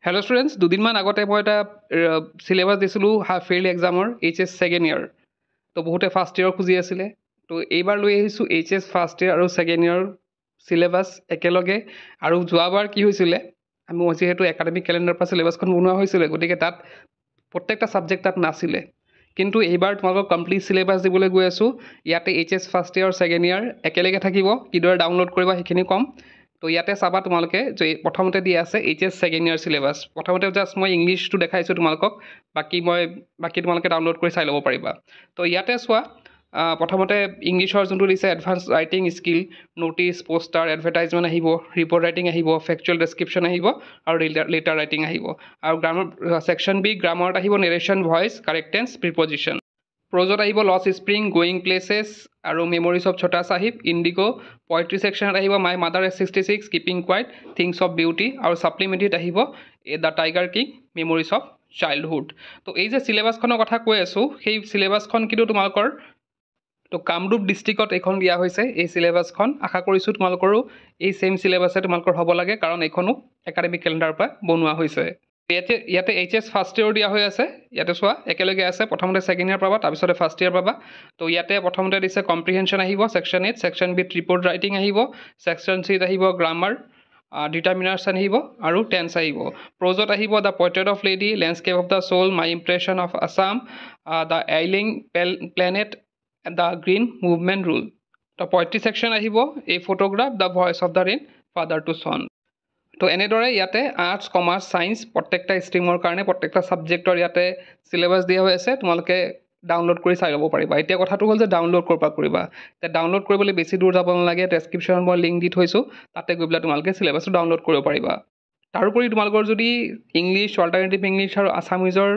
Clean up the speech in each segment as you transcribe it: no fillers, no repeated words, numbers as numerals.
Hello' students, দুদিনমান আগতে মই এটা চিলেবাছ দিছিলোঁ হাফ ইয়েৰলি এক্সামৰ HS ছেকেণ্ড ইয়েৰ। তো বহুতে ফাৰ্ষ্ট ইয়েৰৰ খুজি আছিলে। তো এইবাৰ লৈ আহিছোঁ HS ফাৰ্ষ্ট ইয়েৰ আৰু ছেকেণ্ড ইয়েৰ চিলেবাছ একেলগে। আৰু যোৱাবাৰ কি হৈছিলে, আমি যিহেতু একাডেমিক কেলেণ্ডাৰৰ পৰা চিলেবাছখন বনোৱা হৈছিলে, গতিকে তাত প্ৰত্যেকটা ছাবজেক্ট তাত নাছিলে। কিন্তু এইবাৰ তোমালোকক কমপ্লিট চিলেবাছ দিবলৈ গৈ আছোঁ। ইয়াতে HS ফাৰ্ষ্ট ইয়েৰ আৰু ছেকেণ্ড ইয়েৰ একেলগে থাকিব। কিদৰে ডাউনলোড কৰিবা সেইখিনি ক'ম। তো ইয়াতে চাবা তোমালোকে যে প্ৰথমতে দিয়া আছে HS ছেকেণ্ড ইয়েৰ চিলেবাছ। প্ৰথমতে জাষ্ট মই ইংলিছটো দেখাইছোঁ তোমালোকক, বাকী তোমালোকে ডাউনলোড কৰি চাই ল'ব পাৰিবা। তো ইয়াতে চোৱা, প্ৰথমতে ইংলিছৰ যোনটো দিছে advance writing skill, notice, poster, advertisement আহিব, ৰিপৰ্ট ৰাইটিং আহিব, ফেকচুৱেল ডেছক্ৰিপশ্যন আহিব আৰু লেটাৰ ৰাইটিং আহিব। আৰু ছেকশ্যন বি গ্ৰামাৰত আহিব নেৰেশ্যন, ভইচ, কাৰেক্টেন্স, প্ৰিপজিশ্যন। প্ৰজত আহিব লছ স্প্ৰিং, গোয়িং প্লেচেছ আৰু memories of chota sahib, indigo'. Poetry ছেকশ্যনত আহিব my mother at 66, keeping quiet, things of beauty. আৰু ছাপ্লিমেণ্টেৰীত আহিব the tiger king, memories of childhood. তো এই যে চিলেবাছখনৰ কথা কৈ আছোঁ, সেই চিলেবাছখন কিন্তু তোমালোকৰ তো কামৰূপ ডিষ্ট্ৰিক্টত এইখন দিয়া হৈছে। এই চিলেবাছখন আশা কৰিছোঁ তোমালোকৰো এই ছেইম চিলেবাছে তোমালোকৰ হ'ব লাগে, কাৰণ এইখনো একাডেমিক কেলেণ্ডাৰৰ পৰা বনোৱা হৈছে। ইয়াতে HS ফাৰ্ষ্ট ইয়েৰ দিয়া হৈ আছে। ইয়াতে চোৱা একেলগে আছে, প্ৰথমতে ছেকেণ্ড ইয়েৰ পাবা, তাৰপিছতে ফাৰ্ষ্ট ইয়েৰ পাবা। তো ইয়াতে প্ৰথমতে দিছে কম্প্ৰিহেনশ্যন আহিব ছেকশ্যন 8, ছেকশ্যন বিত ৰিপৰ্ট ৰাইটিং আহিব, ছেকশ্যন চিত আহিব গ্ৰামাৰ, ডিটাৰমিনাৰ্ছন আহিব আৰু টেন্স আহিব। প্ৰজত আহিব the portrait of lady, landscape of the soul, my impression of Assam, the ailing planet, the green movement rule. তো পয়েট্ৰি ছেকশ্যন আহিব a photograph, the voice of the rain, father to son. তো এনেদৰে ইয়াতে arts, commerce, science প্ৰত্যেকটা ষ্ট্ৰীমৰ কাৰণে প্ৰত্যেকটা ছাবজেক্টৰ ইয়াতে syllabus দিয়া হৈ আছে। তোমালোকে ডাউনলোড কৰি চাই ল'ব পাৰিবা। এতিয়া কথাটো হ'ল যে ডাউনলোড ক'ৰ পৰা কৰিবা। এতিয়া ডাউনলোড কৰিবলৈ বেছি দূৰ যাব নালাগে। ডেছক্ৰিপশ্যনত মই লিংক দি থৈছোঁ, তাতে গৈ পেলাই তোমালোকে চিলেবাছটো ডাউনলোড কৰিব পাৰিবা। তাৰোপৰি তোমালোকৰ যদি ইংলিছ, অল্টাৰনেটিভ ইংলিছ আৰু আছামিজৰ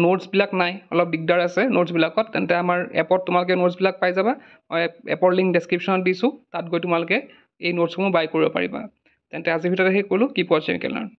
নোটছবিলাক নাই, অলপ দিগদাৰ আছে নোটছবিলাকত, তেন্তে আমাৰ এপত তোমালোকে নোটছবিলাক পাই যাবা। মই এপৰ লিংক ডেছক্ৰিপশ্যনত দিছোঁ, তাত গৈ তোমালোকে এই নোটছসমূহ বাই কৰিব পাৰিবা। তেন্তে আজিৰ ভিতৰতে শেষ কৰিলোঁ। কিপ ৱাচিং কেলেণ্ডাৰ।